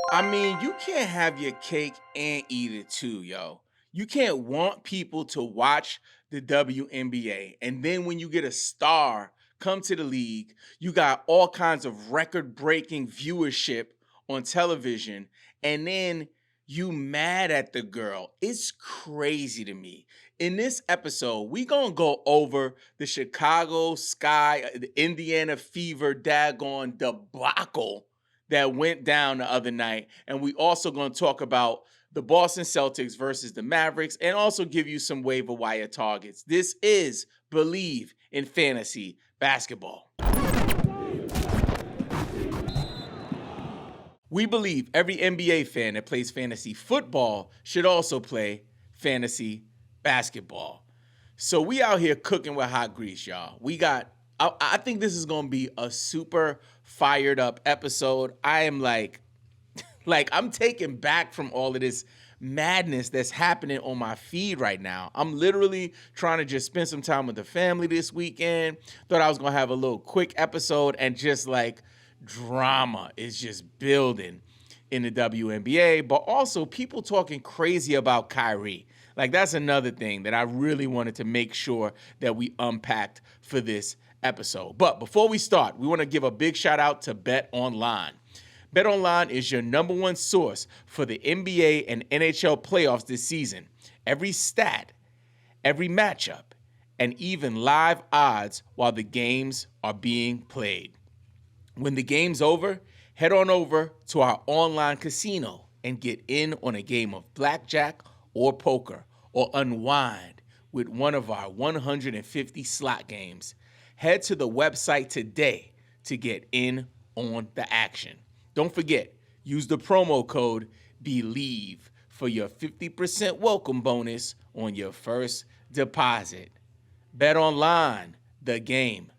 I mean, you can't have your cake and eat it too, yo. You can't want people to watch the WNBA. And then when you get a star come to the league, you got all kinds of record breaking viewership on television. And then you mad at the girl. It's crazy to me. In this episode, we gonna go over the Chicago Sky, the Indiana Fever daggone debacle that went down the other night. And we also going to talk about the Boston Celtics versus the Mavericks and also give you some waiver wire targets. This is Believe in Fantasy Basketball. We believe every NBA fan that plays fantasy football should also play fantasy basketball. So we out here cooking with hot grease, y'all. I think this is going to be a super fired up episode. I am like I'm taken back from all of this madness that's happening on my feed right now. I'm literally trying to just spend some time with the family this weekend. Thought I was going to have a little quick episode, and just like drama is just building in the WNBA, but also people talking crazy about Kyrie. Like, that's another thing that I really wanted to make sure that we unpacked for this episode. But before we start, we want to give a big shout out to Bet Online. Bet Online is your number one source for the NBA and NHL playoffs this season. Every stat, every matchup, and even live odds while the games are being played. When the game's over, head on over to our online casino and get in on a game of blackjack or poker, or unwind with one of our 150 slot games. Head to the website today to get in on the action. Don't forget, use the promo code BELIEVE for your 50% welcome bonus on your first deposit. Bet Online, the game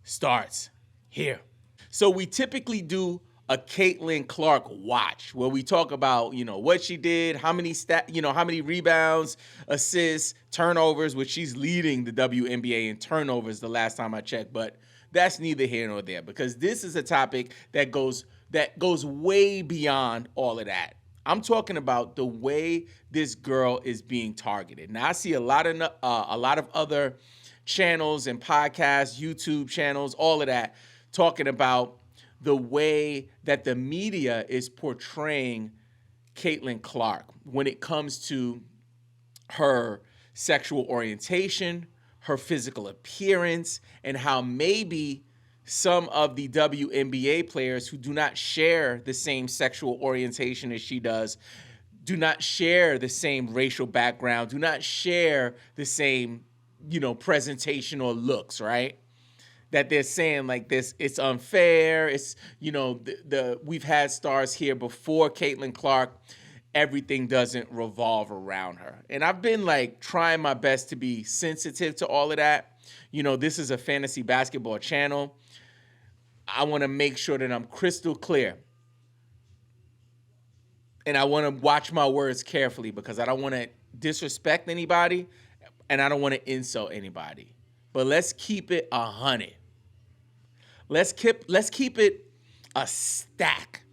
starts here. So we typically do a Caitlin Clark watch where we talk about, what she did, how many rebounds, assists, turnovers, which she's leading the WNBA in turnovers the last time I checked, but that's neither here nor there, because this is a topic that goes way beyond all of that. I'm talking about the way this girl is being targeted. Now, I see a lot of other channels and podcasts, YouTube channels, all of that, talking about the way that the media is portraying Caitlin Clark when it comes to her sexual orientation, her physical appearance, and how maybe some of the WNBA players who do not share the same sexual orientation as she does, do not share the same racial background, do not share the same, presentation or looks, right? That they're saying like this, it's unfair. It's, we've had stars here before Caitlin Clark. Everything doesn't revolve around her. And I've been like trying my best to be sensitive to all of that. This is a fantasy basketball channel. I want to make sure that I'm crystal clear. And I want to watch my words carefully, because I don't want to disrespect anybody and I don't want to insult anybody. But let's keep it 100. Let's keep it a stack.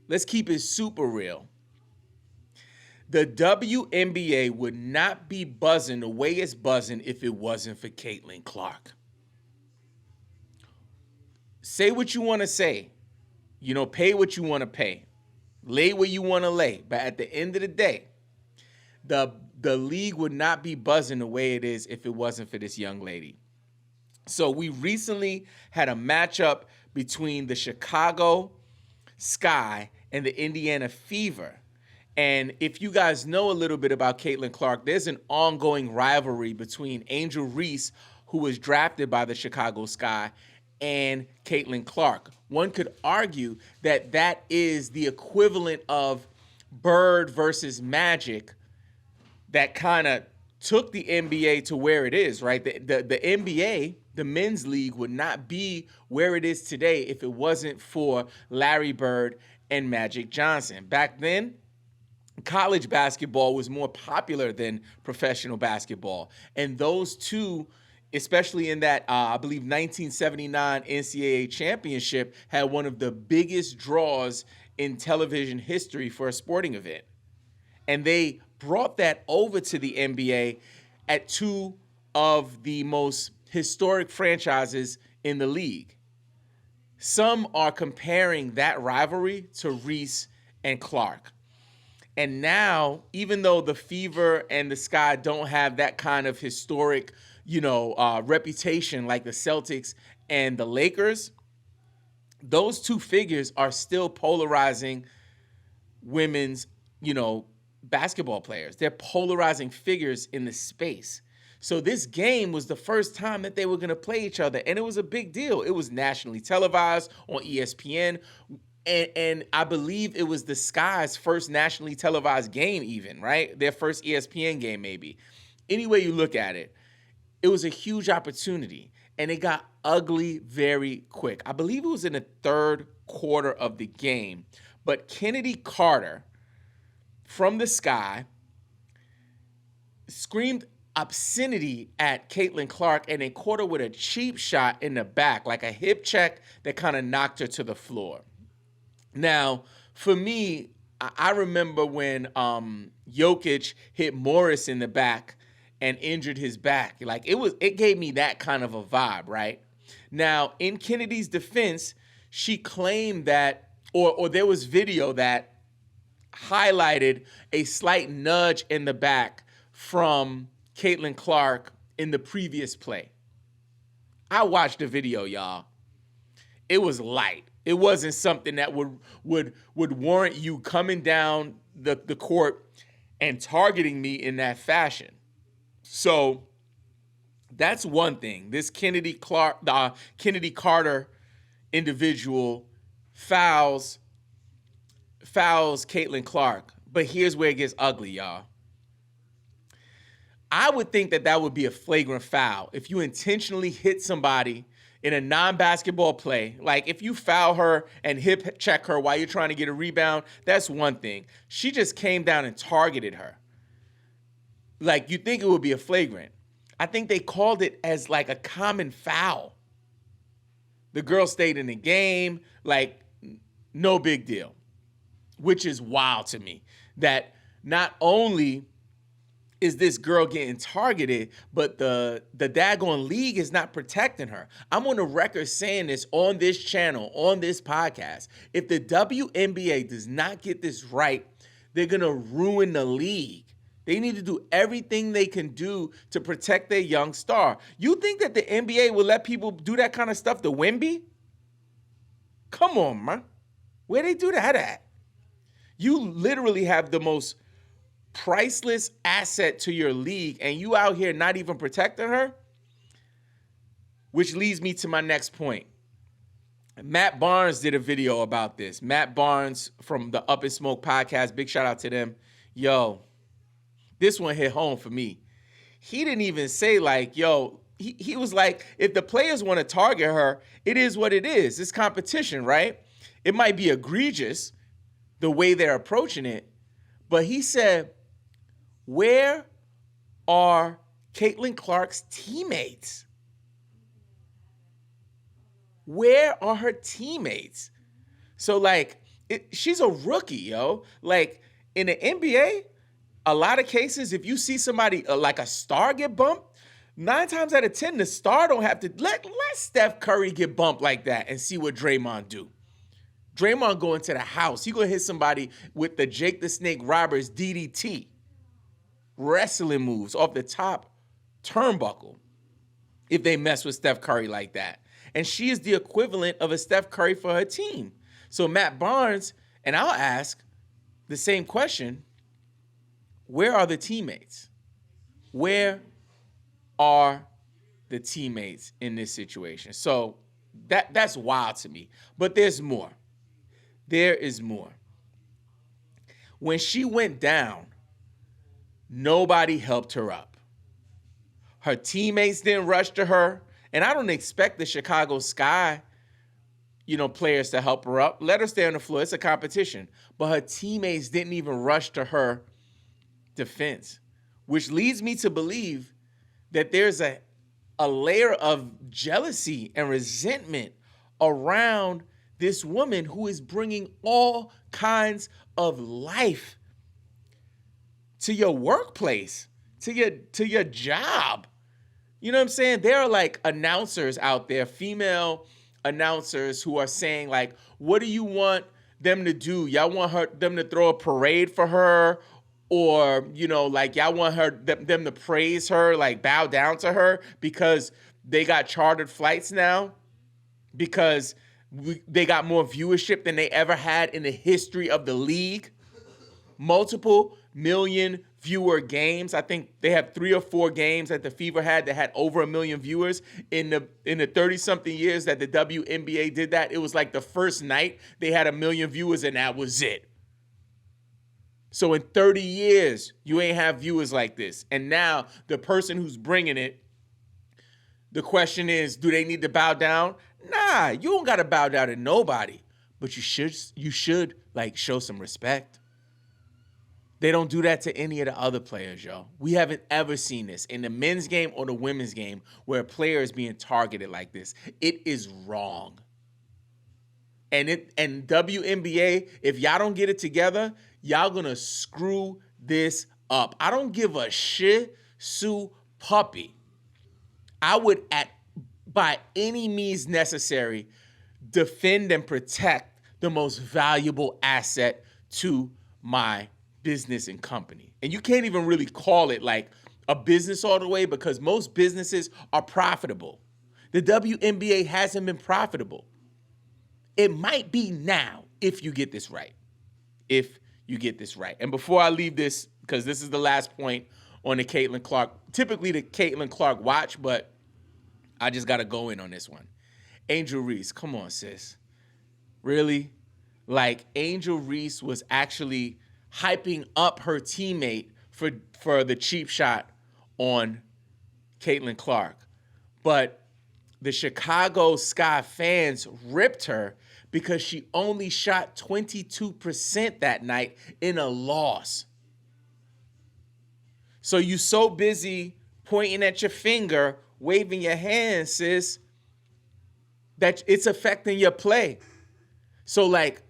Let's keep it super real. The WNBA would not be buzzing the way it's buzzing if it wasn't for Caitlin Clark. Say what you want to say. Pay what you want to pay. Lay where you want to lay. But at the end of the day, the league would not be buzzing the way it is if it wasn't for this young lady. So we recently had a matchup between the Chicago Sky and the Indiana Fever. And if you guys know a little bit about Caitlin Clark, there's an ongoing rivalry between Angel Reese, who was drafted by the Chicago Sky, and Caitlin Clark. One could argue that that is the equivalent of Bird versus Magic that kind of took the NBA to where it is, right? The NBA, the men's league, would not be where it is today if it wasn't for Larry Bird and Magic Johnson. Back then, college basketball was more popular than professional basketball. And those two, especially in that, I believe, 1979 NCAA championship, had one of the biggest draws in television history for a sporting event. And they brought that over to the NBA at two of the most historic franchises in the league. Some are comparing that rivalry to Reese and Clark. And now, even though the Fever and the Sky don't have that kind of historic, reputation like the Celtics and the Lakers, those two figures are still polarizing women's, basketball players. They're polarizing figures in the space. So this game was the first time that they were going to play each other, and it was a big deal. It was nationally televised on ESPN, and I believe it was the Sky's first nationally televised game even, right? Their first ESPN game maybe. Any way you look at it, it was a huge opportunity, and it got ugly very quick. I believe it was in the third quarter of the game, but Kennedy Carter from the Sky screamed obscenity at Caitlin Clark, and they caught her with a cheap shot in the back, like a hip check that kind of knocked her to the floor. Now, for me, I remember when Jokic hit Morris in the back and injured his back. Like it gave me that kind of a vibe, right? Now, in Kennedy's defense, she claimed that, or there was video that highlighted a slight nudge in the back from Caitlin Clark in the previous play. I watched the video, y'all. It was light. It wasn't something that would warrant you coming down the court and targeting me in that fashion. So that's one thing. This Kennedy Carter individual fouls Caitlin Clark. But here's where it gets ugly, y'all. I would think that would be a flagrant foul if you intentionally hit somebody in a non-basketball play. Like if you foul her and hip check her while you're trying to get a rebound, that's one thing. She just came down and targeted her. Like you think it would be a flagrant. I think they called it as like a common foul. The girl stayed in the game, like no big deal, which is wild to me that not only is this girl getting targeted, but the daggone league is not protecting her. I'm on the record saying this on this channel, on this podcast. If the WNBA does not get this right, they're going to ruin the league. They need to do everything they can do to protect their young star. You think that the NBA will let people do that kind of stuff to Wemby? Come on, man. Where they do that at? You literally have the most priceless asset to your league, and you out here not even protecting her? Which leads me to my next point. Matt Barnes did a video about this. Matt Barnes from the Up in Smoke podcast, big shout out to them. Yo, this one hit home for me. He didn't even say like, he was like, if the players want to target her, it is what it is. It's competition, right? It might be egregious the way they're approaching it, but he said, where are Caitlin Clark's teammates? Where are her teammates? So, like, she's a rookie, yo. Like, in the NBA, a lot of cases, if you see somebody like a star get bumped, 9 times out of 10, the star don't have to. Let Steph Curry get bumped like that and see what Draymond do. Draymond go into the house. He gonna hit somebody with the Jake the Snake Roberts DDT. Wrestling moves off the top turnbuckle if they mess with Steph Curry like that. And she is the equivalent of a Steph Curry for her team. So Matt Barnes, and I'll ask the same question, where are the teammates? Where are the teammates in this situation? So that's wild to me. But there's more. There is more. When she went down, nobody helped her up. Her teammates didn't rush to her. And I don't expect the Chicago Sky, players to help her up. Let her stay on the floor. It's a competition. But her teammates didn't even rush to her defense, which leads me to believe that there's a layer of jealousy and resentment around this woman who is bringing all kinds of life to your workplace, to your job. You know what I'm saying? There are like announcers out there, female announcers who are saying like, what do you want them to do? Y'all want them to throw a parade for her? Or, like y'all want them to praise her, like bow down to her because they got chartered flights now? Because they got more viewership than they ever had in the history of the league? Multiple million viewer games. I think they have 3 or 4 games that the Fever had that had over 1 million viewers in the 30-something years that the WNBA did that. It was like the first night they had 1 million viewers and that was it. So in 30 years, you ain't have viewers like this. And now the person who's bringing it, the question is, do they need to bow down? Nah, you don't got to bow down to nobody, but you should like show some respect. They don't do that to any of the other players, yo. We haven't ever seen this in the men's game or the women's game where a player is being targeted like this. It is wrong. And WNBA, if y'all don't get it together, y'all gonna screw this up. I don't give a shit, Sue puppy. I would, by any means necessary, defend and protect the most valuable asset to my business and company. And you can't even really call it like a business all the way because most businesses are profitable. The WNBA hasn't been profitable. It might be now if you get this right. If you get this right. And before I leave this, because this is the last point on the Caitlin Clark, typically the Caitlin Clark watch, but I just got to go in on this one. Angel Reese, come on, sis. Really? Like, Angel Reese was actually hyping up her teammate for the cheap shot on Caitlin Clark. But the Chicago Sky fans ripped her because she only shot 22% that night in a loss. So you so busy pointing at your finger, waving your hand, sis, that it's affecting your play. So, like,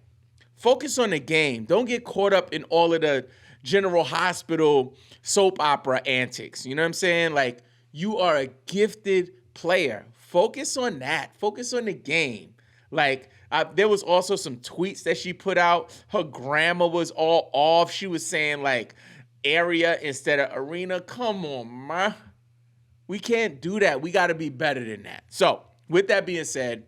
focus on the game. Don't get caught up in all of the General Hospital soap opera antics. You know what I'm saying? Like, you are a gifted player. Focus on that. Focus on the game. Like, there was also some tweets that she put out. Her grammar was all off. She was saying, like, area instead of arena. Come on, ma. We can't do that. We got to be better than that. So, with that being said,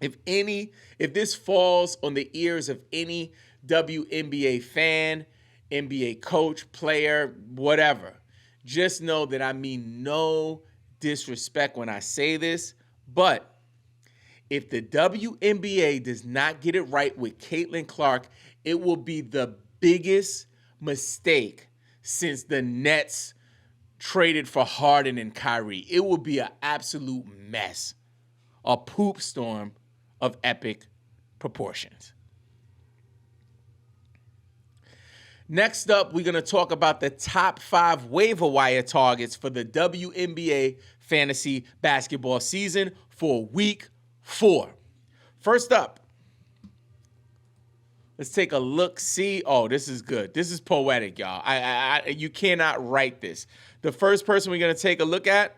if this falls on the ears of any WNBA fan, NBA coach, player, whatever, just know that I mean no disrespect when I say this, but if the WNBA does not get it right with Caitlin Clark, it will be the biggest mistake since the Nets traded for Harden and Kyrie. It will be an absolute mess, a poop storm of epic proportions. Next up, we're going to talk about the top 5 waiver wire targets for the WNBA Fantasy Basketball season for Week 4. First up, let's take a look. See, oh, this is good. This is poetic, y'all. You cannot write this. The first person we're going to take a look at,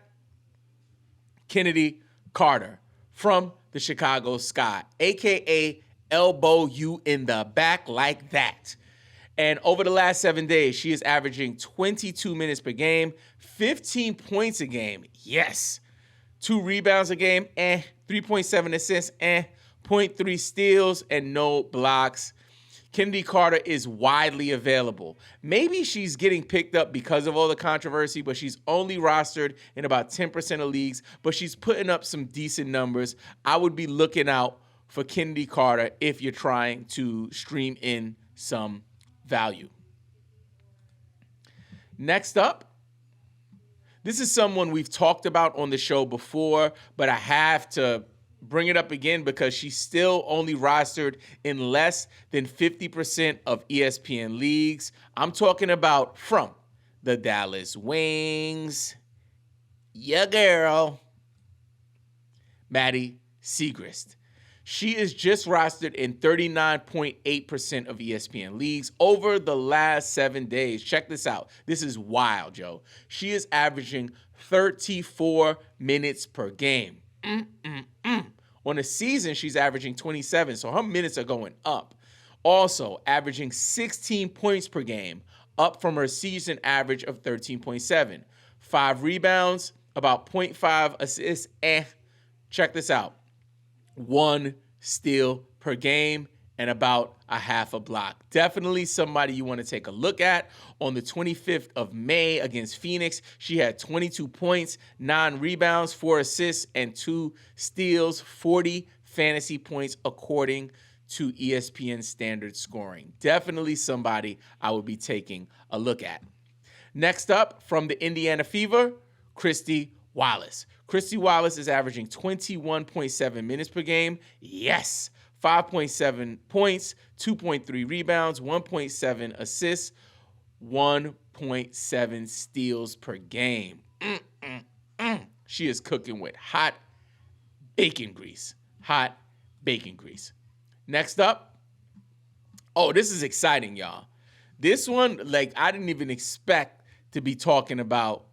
Kennedy Carter from the Chicago Sky, a.k.a. elbow you in the back like that. And over the last 7 days, she is averaging 22 minutes per game, 15 points a game, yes. 2 rebounds a game, 3.7 assists, 0.3 steals, and no blocks. Kennedy Carter is widely available. Maybe she's getting picked up because of all the controversy, but she's only rostered in about 10% of leagues, but she's putting up some decent numbers. I would be looking out for Kennedy Carter if you're trying to stream in some value. Next up, this is someone we've talked about on the show before, but I have to bring it up again because she's still only rostered in less than 50% of ESPN leagues. I'm talking about from the Dallas Wings, yeah, girl, Maddie Siegrist. She is just rostered in 39.8% of ESPN leagues over the last 7 days. Check this out. This is wild, Joe. She is averaging 34 minutes per game. On a season, she's averaging 27, so her minutes are going up. Also, averaging 16 points per game, up from her season average of 13.7. 5 rebounds, about 0.5 assists, check this out. 1 steal per game and about a half a block. Definitely somebody you want to take a look at. On the 25th of May against Phoenix, she had 22 points, 9 rebounds, 4 assists, and 2 steals, 40 fantasy points according to ESPN standard scoring. Definitely somebody I would be taking a look at. Next up, from the Indiana Fever, Christy Wallace. Christy Wallace is averaging 21.7 minutes per game. Yes. 5.7 points, 2.3 rebounds, 1.7 assists, 1.7 steals per game. She is cooking with hot bacon grease. Hot bacon grease. Next up. Oh, this is exciting, y'all. This one, I didn't even expect to be talking about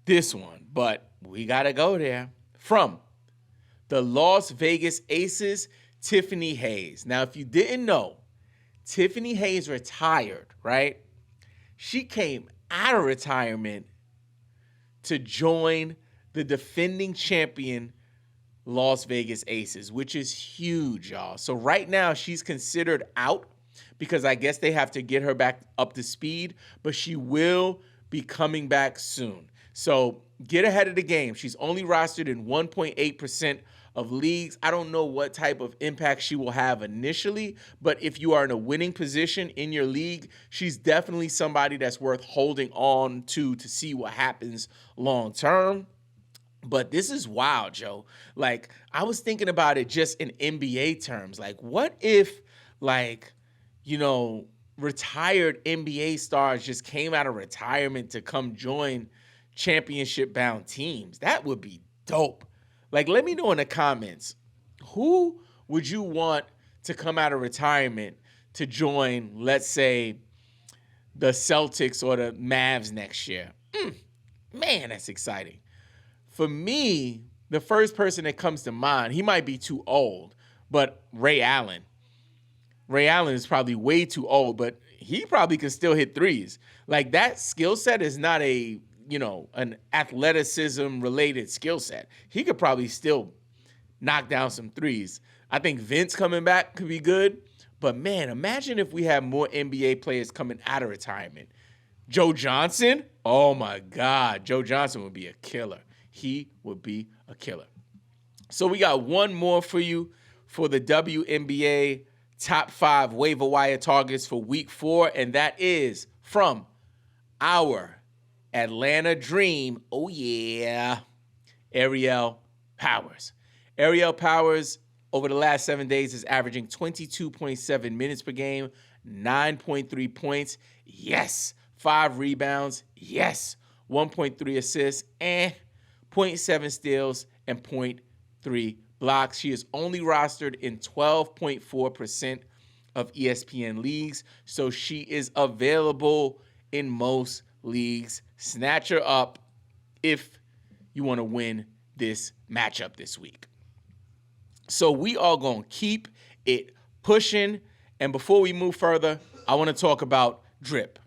this one, but we got to go there. From the Las Vegas Aces, Tiffany Hayes. Now, if you didn't know, Tiffany Hayes retired, right? She came out of retirement to join the defending champion Las Vegas Aces, which is huge, y'all. So right now, she's considered out because I guess they have to get her back up to speed, but she will be coming back soon. So get ahead of the game. She's only rostered in 1.8% of leagues. I don't know what type of impact she will have initially, but if you are in a winning position in your league, she's definitely somebody that's worth holding on to see what happens long term. But this is wild, Joe. I was thinking about it just in NBA terms. What if, retired NBA stars just came out of retirement to come join championship-bound teams? That would be dope. Let me know in the comments, who would you want to come out of retirement to join, let's say, the Celtics or the Mavs next year? Man, that's exciting. For me, the first person that comes to mind, he might be too old, but Ray Allen. Ray Allen is probably way too old, but he probably can still hit threes. That skill set is not an athleticism-related skill set. He could probably still knock down some threes. I think Vince coming back could be good. But, man, imagine if we had more NBA players coming out of retirement. Joe Johnson? Oh, my God. Joe Johnson would be a killer. He would be a killer. So we got one more for you for the WNBA top 5 waiver wire targets for week 4, and that is from our Atlanta Dream. Oh, yeah. Ariel Powers. Ariel Powers, over the last 7 days, is averaging 22.7 minutes per game, 9.3 points. Yes. 5 rebounds. Yes. 1.3 assists. 0.7 steals and 0.3 blocks. She is only rostered in 12.4% of ESPN leagues, so she is available in most leagues. Snatch her up if you want to win this matchup this week. So we are going to keep it pushing. And before we move further, I want to talk about Drip.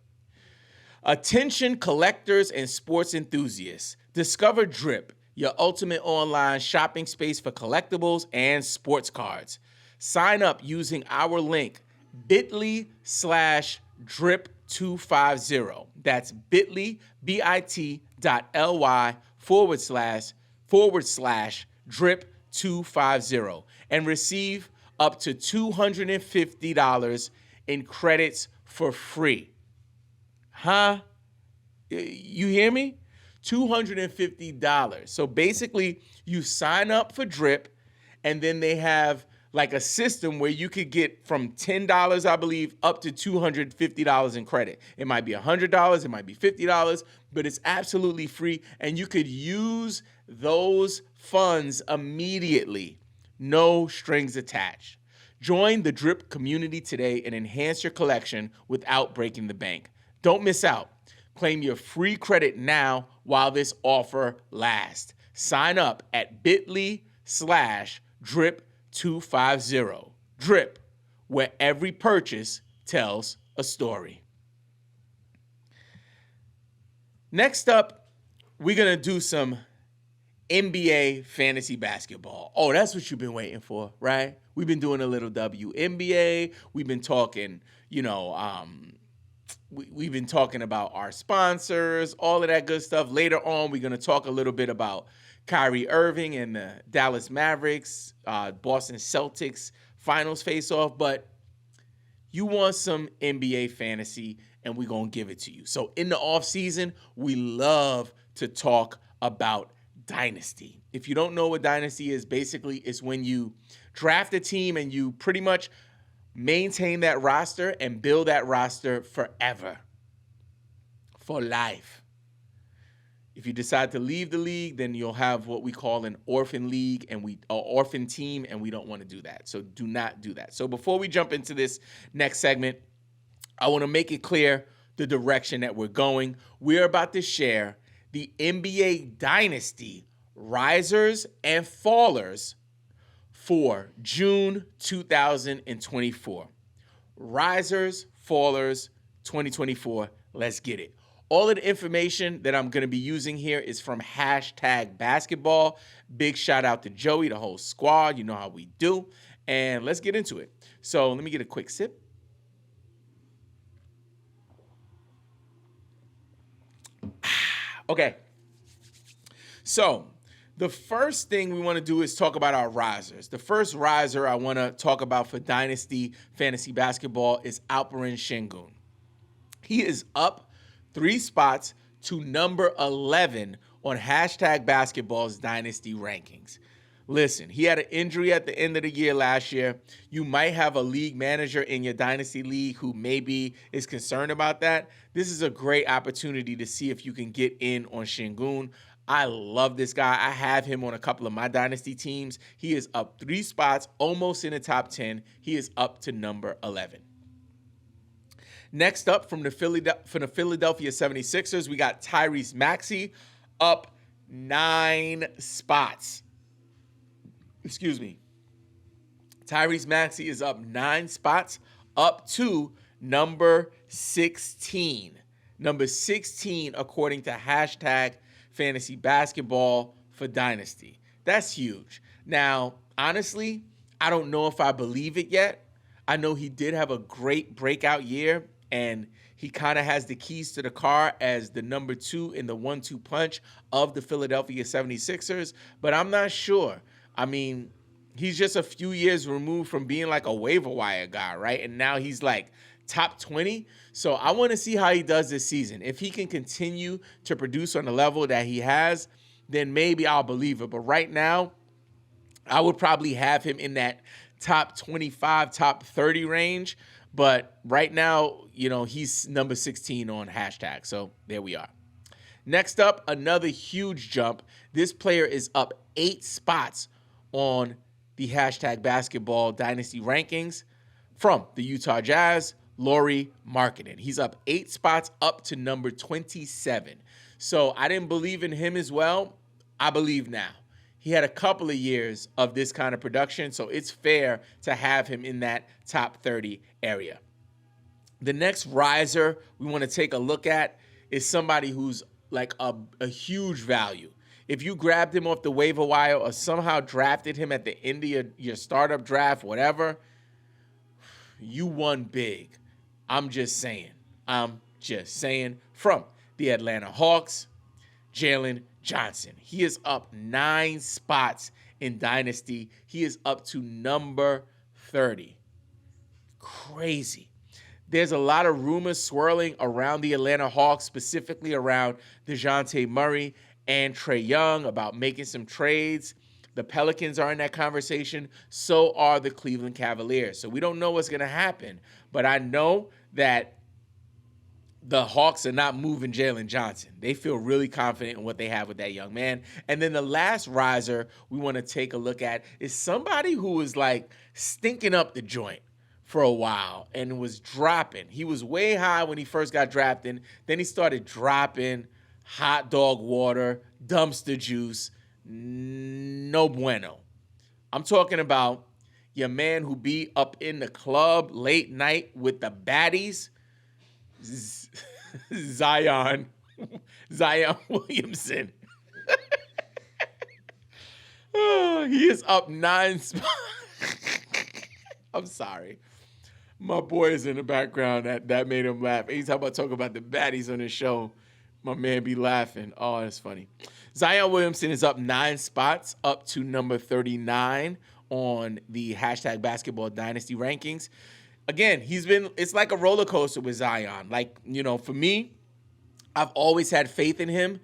Attention collectors and sports enthusiasts. Discover Drip, your ultimate online shopping space for collectibles and sports cards. Sign up using our link, bit.ly/drip250. That's bit.ly, bit.ly/drip250 and receive up to $250 in credits for free. Huh? You hear me? $250. So basically, you sign up for Drip, and then they have a system where you could get from $10, I believe, up to $250 in credit. It might be $100, it might be $50, but it's absolutely free, and you could use those funds immediately no strings attached. Join the Drip community today and enhance your collection without breaking the bank. Don't miss out. Claim your free credit now while this offer lasts. Sign up at bit.ly/drip250. Drip, where every purchase tells a story. Next up, we're going to do some NBA fantasy basketball. Oh, that's what you've been waiting for, right? We've been doing a little WNBA. We've been talking, we've been talking about our sponsors, all of that good stuff. Later on, we're going to talk a little bit about Kyrie Irving and the Dallas Mavericks, Boston Celtics finals face-off. But you want some NBA fantasy, and we're going to give it to you. So in the offseason, we love to talk about Dynasty. If you don't know what Dynasty is, basically it's when you draft a team and you pretty much maintain that roster and build that roster forever, for life. If you decide to leave the league, then you'll have what we call an orphan league or orphan team, and we don't want to do that. So do not do that. So before we jump into this next segment, I want to make it clear the direction that we're going. We're about to share the NBA Dynasty risers and fallers for June 2024. Risers, fallers, 2024. Let's get it. All of the information that I'm going to be using here is from #basketball. Big shout out to Joey, the whole squad. You know how we do. And let's get into it. So let me get a quick sip. Okay. So the first thing we want to do is talk about our risers. The first riser I want to talk about for Dynasty Fantasy Basketball is Alperen Şengün. He is up 3 spots to number 11 on #basketball's Dynasty rankings. Listen, he had an injury at the end of the year last year. You might have a league manager in your Dynasty league who maybe is concerned about that. This is a great opportunity to see if you can get in on Şengün. I love this guy. I have him on a couple of my Dynasty teams. He is up 3 spots, almost in the top 10. He is up to number 11. Next up from the Philadelphia 76ers, we got Tyrese Maxey up 9 spots. Excuse me. Tyrese Maxey is up 9 spots, up to number 16. Number 16, according to #fantasy basketball for Dynasty. That's huge. Now, honestly, I don't know if I believe it yet. I know he did have a great breakout year, and he kind of has the keys to the car as the number 2 in the 1-2 punch of the Philadelphia 76ers, but I'm not sure. I mean, he's just a few years removed from being like a waiver wire guy, right? And now he's like top 20. So I want to see how he does this season. If he can continue to produce on the level that he has, then maybe I'll believe it. But right now, I would probably have him in that top 25, top 30 range. But right now, he's number 16 on #. So there we are. Next up, another huge jump. This player is up 8 spots on the #basketball Dynasty rankings from the Utah Jazz, Lauri Markkanen. He's up 8 spots, up to number 27. So I didn't believe in him as well. I believe now. He had a couple of years of this kind of production, so it's fair to have him in that top 30 area. The next riser we want to take a look at is somebody who's like a huge value. If you grabbed him off the waiver wire or somehow drafted him at the end of your startup draft, whatever, you won big. I'm just saying. From the Atlanta Hawks, Jalen Johnson. He is up 9 spots in Dynasty. He is up to number 30. Crazy. There's a lot of rumors swirling around the Atlanta Hawks, specifically around DeJounte Murray and Trae Young, about making some trades. The Pelicans are in that conversation. So are the Cleveland Cavaliers. So we don't know what's going to happen. But I know that the Hawks are not moving Jalen Johnson. They feel really confident in what they have with that young man. And then the last riser we want to take a look at is somebody who was like stinking up the joint for a while and was dropping. He was way high when he first got drafted. Then he started dropping hot dog water, dumpster juice. No bueno. I'm talking about your man who be up in the club late night with the baddies, Zion Williamson. Oh, he is up 9 spots. I'm sorry. My boy is in the background. That made him laugh. Anytime I talk about the baddies on the show, my man be laughing. Oh, that's funny. Zion Williamson is up 9 spots, up to number 39 on the hashtag basketball dynasty rankings. Again, it's like a roller coaster with Zion. Like, for me, I've always had faith in him,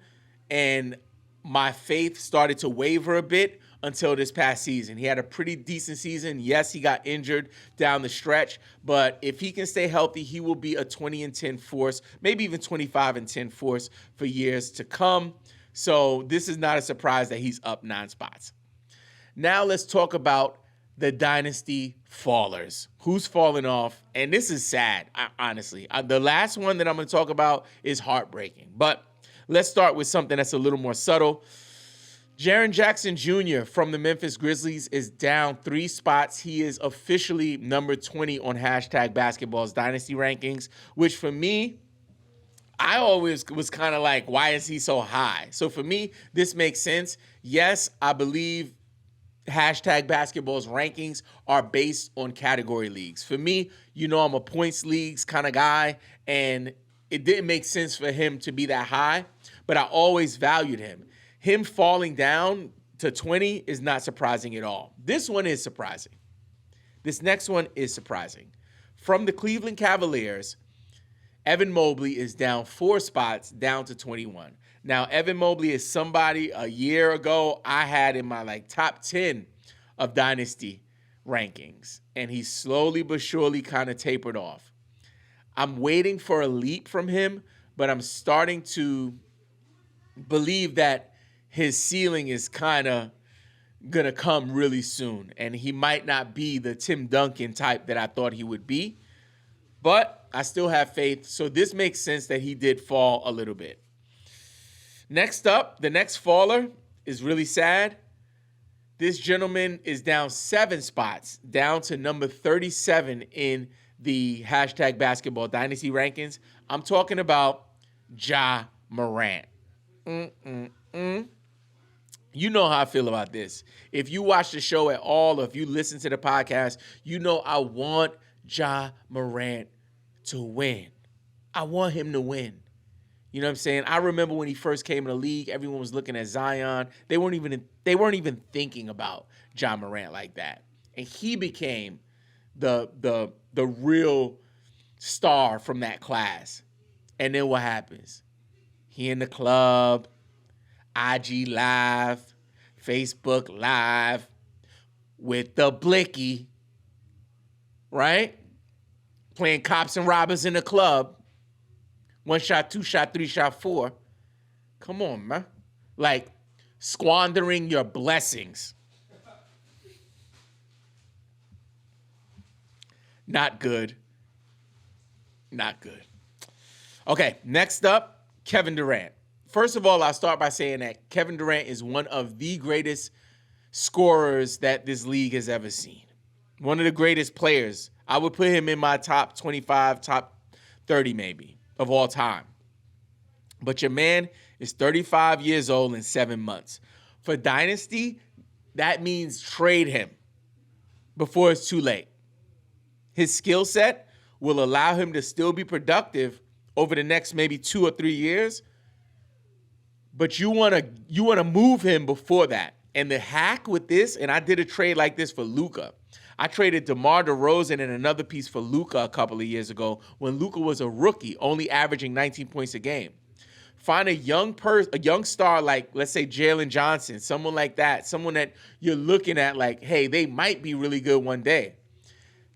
and my faith started to waver a bit until this past season. He had a pretty decent season. Yes, he got injured down the stretch, but if he can stay healthy, he will be a 20-10 force, maybe even 25-10 force for years to come. So this is not a surprise that he's up 9 spots. Now let's talk about the dynasty fallers. Who's falling off? And this is sad, honestly. The last one that I'm going to talk about is heartbreaking. But let's start with something that's a little more subtle. Jaren Jackson Jr. from the Memphis Grizzlies is down 3 spots. He is officially number 20 on hashtag basketball's dynasty rankings, which for me, I always was kind of like, why is he so high? So for me, this makes sense. Yes, I believe hashtag basketball's rankings are based on category leagues. For me, I'm a points leagues kind of guy, and it didn't make sense for him to be that high, but I always valued him. Him falling down to 20 is not surprising at all. This one is surprising. This next one is surprising. From the Cleveland Cavaliers, Evan Mobley is down 4 spots, down to 21. Now, Evan Mobley is somebody a year ago I had in my top 10 of dynasty rankings, and he slowly but surely kind of tapered off. I'm waiting for a leap from him, but I'm starting to believe that his ceiling is kind of going to come really soon, and he might not be the Tim Duncan type that I thought he would be, but I still have faith, so this makes sense that he did fall a little bit. Next up, the next faller is really sad. This gentleman is down 7 spots, down to number 37 in the hashtag basketball dynasty rankings. I'm talking about Ja Morant. You know how I feel about this. If you watch the show at all, or if you listen to the podcast, I want Ja Morant to win. I want him to win. You know what I'm saying? I remember when he first came in the league, everyone was looking at Zion. They weren't even thinking about Ja Morant like that. And he became the real star from that class. And then what happens? He in the club, IG Live, Facebook Live with the blicky, right? Playing cops and robbers in the club. 1 shot, 2 shot, 3 shot, 4. Come on, man. Squandering your blessings. Not good. Not good. Okay, next up, Kevin Durant. First of all, I'll start by saying that Kevin Durant is one of the greatest scorers that this league has ever seen. One of the greatest players. I would put him in my top 25, top 30 maybe, of all time. But your man is 35 years old in 7 months. For Dynasty, that means trade him before it's too late. His skill set will allow him to still be productive over the next maybe 2 or 3 years. But you want to move him before that. And the hack with this, and I did a trade like this for Luka. I traded DeMar DeRozan and another piece for Luka a couple of years ago when Luka was a rookie, only averaging 19 points a game. Find a young star like, let's say, Jalen Johnson, someone like that, someone that you're looking at like, hey, they might be really good one day.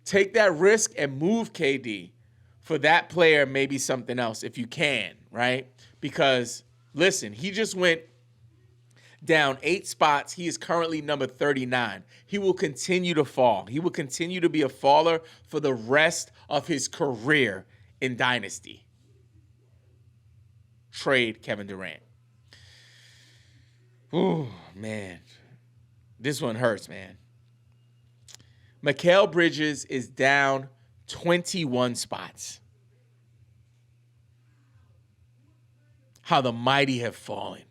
Take that risk and move KD for that player, maybe something else if you can, right? Because, listen, he just went down 8 spots. He is currently number 39. He will continue to fall. He will continue to be a faller for the rest of his career in Dynasty. Trade Kevin Durant. Ooh, man. This one hurts, man. Mikal Bridges is down 21 spots. How the mighty have fallen.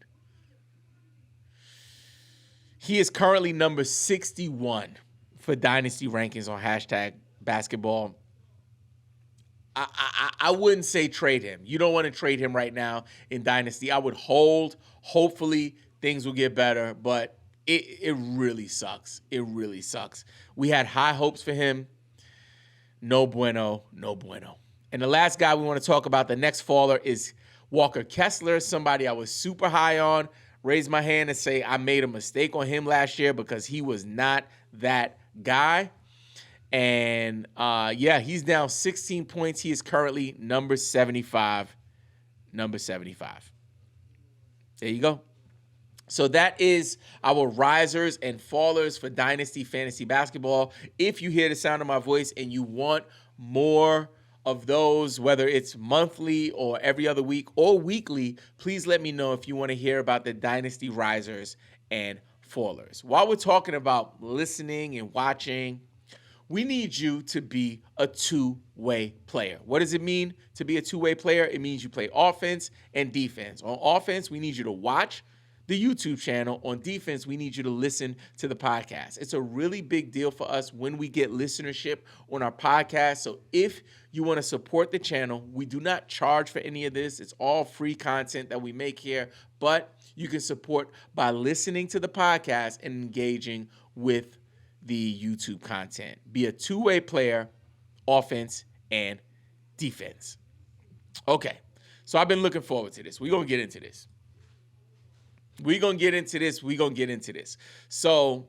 He is currently number 61 for Dynasty rankings on #basketball. I wouldn't say trade him. You don't want to trade him right now in Dynasty. I would hold. Hopefully things will get better, but it really sucks. It really sucks. We had high hopes for him. No bueno, no bueno. And the last guy we want to talk about, the next faller, is Walker Kessler, somebody I was super high on. Raise my hand and say I made a mistake on him last year because he was not that guy. And, he's down 16 points. He is currently number 75. Number 75. There you go. So that is our risers and fallers for Dynasty Fantasy Basketball. If you hear the sound of my voice and you want more of those, whether it's monthly or every other week or weekly, please let me know if you want to hear about the Dynasty risers and fallers. While we're talking about listening and watching, we need you to be a two-way player. What does it mean to be a two-way player? It means you play offense and defense. On offense, we need you to watch the YouTube channel. On defense, we need you to listen to the podcast. It's a really big deal for us when we get listenership on our podcast. So if you want to support the channel, we do not charge for any of this. It's all free content that we make here, but you can support by listening to the podcast and engaging with the YouTube content. Be a two-way player, offense and defense. Okay, so I've been looking forward to this. We're going to get into this. So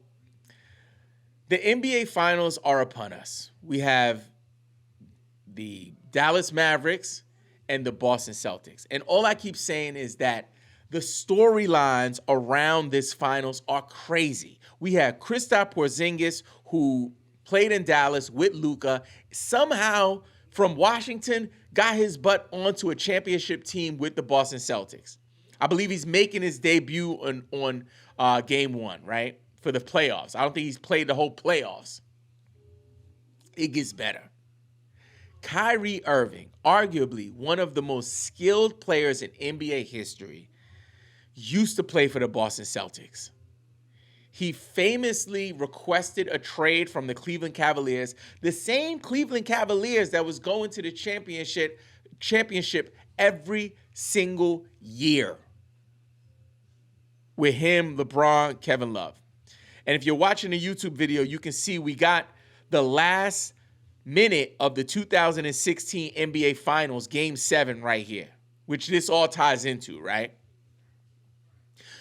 the NBA Finals are upon us. We have the Dallas Mavericks and the Boston Celtics. And all I keep saying is that the storylines around this finals are crazy. We had Kristaps Porzingis, who played in Dallas with Luka, somehow from Washington got his butt onto a championship team with the Boston Celtics. I believe he's making his debut on game 1, right, for the playoffs. I don't think he's played the whole playoffs. It gets better. Kyrie Irving, arguably one of the most skilled players in NBA history, used to play for the Boston Celtics. He famously requested a trade from the Cleveland Cavaliers, the same Cleveland Cavaliers that was going to the championship every single year with him, LeBron, Kevin Love. And if you're watching the YouTube video, you can see we got the last minute of the 2016 NBA Finals, Game 7 right here, which this all ties into, right?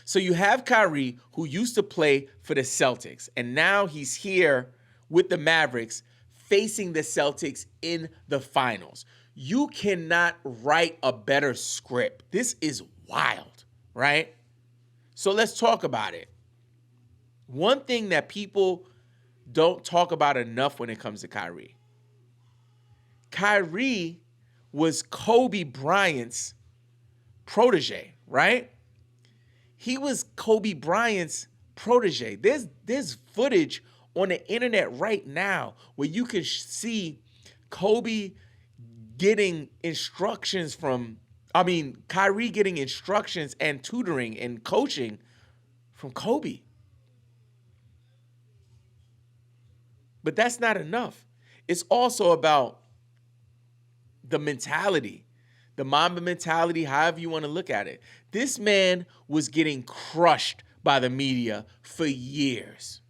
So you have Kyrie, who used to play for the Celtics, and now he's here with the Mavericks facing the Celtics in the finals. You cannot write a better script. This is wild, right? So let's talk about it. One thing that people don't talk about enough when it comes to Kyrie. Kyrie was Kobe Bryant's protege, right? He was Kobe Bryant's protege. There's footage on the internet right now where you can see Kyrie getting instructions and tutoring and coaching from Kobe. But that's not enough. It's also about the mentality, the Mamba mentality, however you want to look at it. This man was getting crushed by the media for years,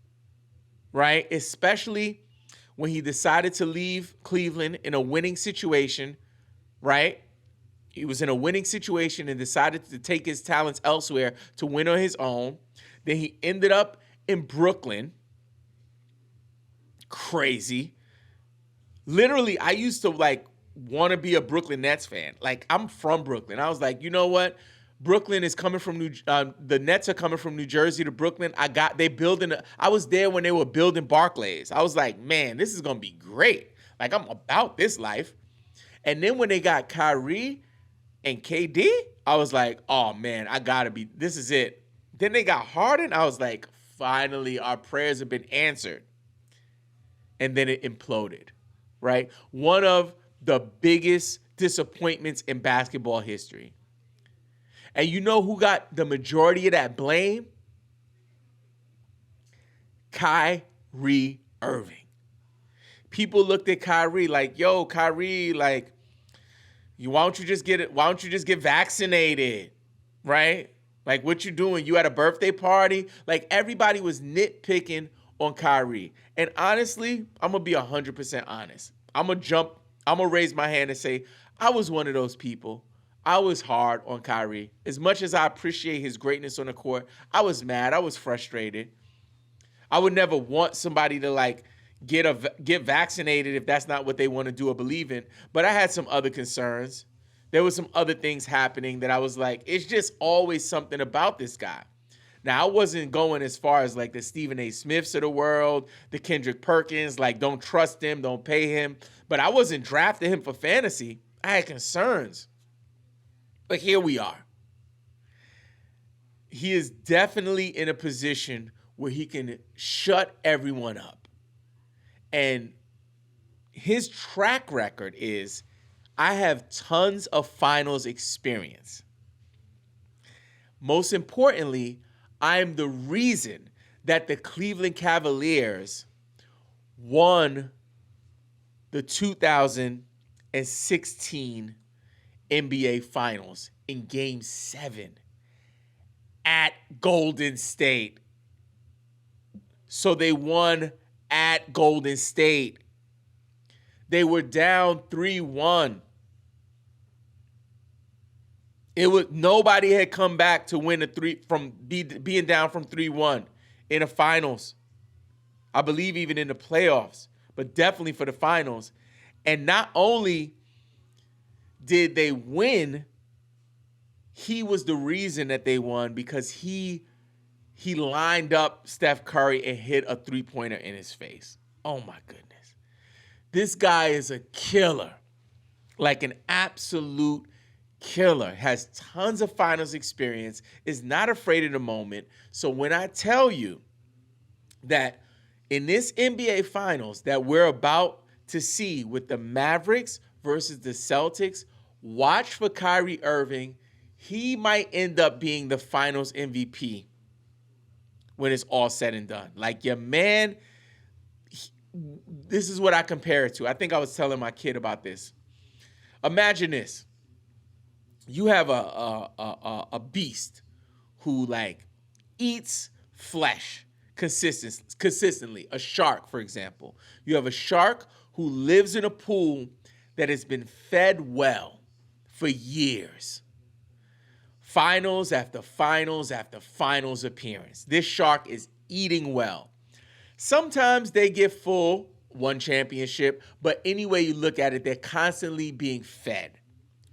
right? Especially when he decided to leave Cleveland in a winning situation, right? He was in a winning situation and decided to take his talents elsewhere to win on his own. Then he ended up in Brooklyn. Crazy. Literally, I used to want to be a Brooklyn Nets fan. Like, I'm from Brooklyn. I was like, you know what? Brooklyn is coming from the Nets are coming from New Jersey to Brooklyn. I was there when they were building Barclays. I was like, man, this is gonna be great. Like, I'm about this life. And then when they got Kyrie and KD, I was like, oh man, this is it. Then they got Harden. I was like, finally, our prayers have been answered. And then it imploded, right? One of the biggest disappointments in basketball history. And you know who got the majority of that blame? Kyrie Irving. People looked at Kyrie like, yo, Kyrie, like, why don't you just get vaccinated, right? Like, what you doing? You at a birthday party? Like, everybody was nitpicking on Kyrie. And honestly, I'm going to be 100% honest. I'm going to raise my hand and say, I was one of those people. I was hard on Kyrie. As much as I appreciate his greatness on the court, I was mad. I was frustrated. I would never want somebody to, like, get vaccinated if that's not what they want to do or believe in. But I had some other concerns. There was some other things happening that I was like, it's just always something about this guy. Now, I wasn't going as far as like the Stephen A. Smiths of the world, the Kendrick Perkins, like, don't trust him, don't pay him. But I wasn't drafting him for fantasy. I had concerns. But here we are. He is definitely in a position where he can shut everyone up. And his track record is, I have tons of finals experience. Most importantly, I am the reason that the Cleveland Cavaliers won the 2016 NBA Finals in Game 7 at Golden State. So they won at Golden State. They were down 3-1. Nobody had come back to win being down from 3-1 in the finals. I believe even in the playoffs, but definitely for the finals. And not only did they win, he was the reason that they won, because he lined up Steph Curry and hit a three-pointer in his face. Oh my goodness. This guy is a killer, like an absolute killer, has tons of finals experience, is not afraid of the moment. So when I tell you that in this NBA Finals that we're about to see with the Mavericks versus the Celtics, watch for Kyrie Irving. He might end up being the Finals MVP when it's all said and done. Like, your man, this is what I compare it to. I think I was telling my kid about this. Imagine this. You have a beast who, like, eats flesh consistently. A shark, for example. You have a shark who lives in a pool that has been fed well for years. Finals after finals after finals appearance. This shark is eating well. Sometimes they get full, one championship, but any way you look at it, they're constantly being fed.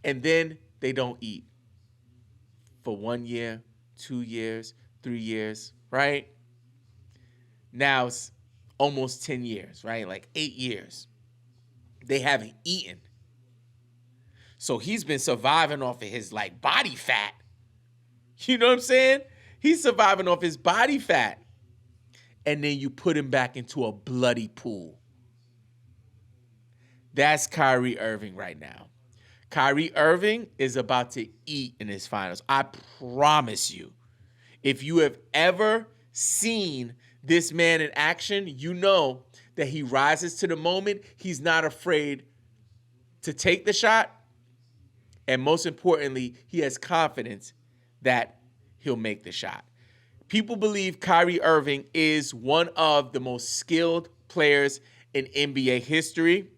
And then they don't eat for 1 year, 2 years, 3 years, right? Now it's almost 10 years, right? Like 8 years. They haven't eaten. So he's been surviving off of his, like, body fat. You know what I'm saying? He's surviving off his body fat. And then you put him back into a bloody pool. That's Kyrie Irving right now. Kyrie Irving is about to eat in his finals. I promise you. If you have ever seen this man in action, you know that he rises to the moment. He's not afraid to take the shot. And most importantly, he has confidence that he'll make the shot. People believe Kyrie Irving is one of the most skilled players in NBA history.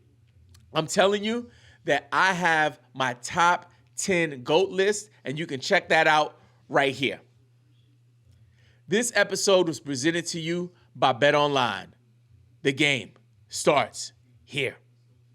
I'm telling you that I have my top 10 GOAT list, and you can check that out right here. This episode was presented to you by BetOnline. The game starts here.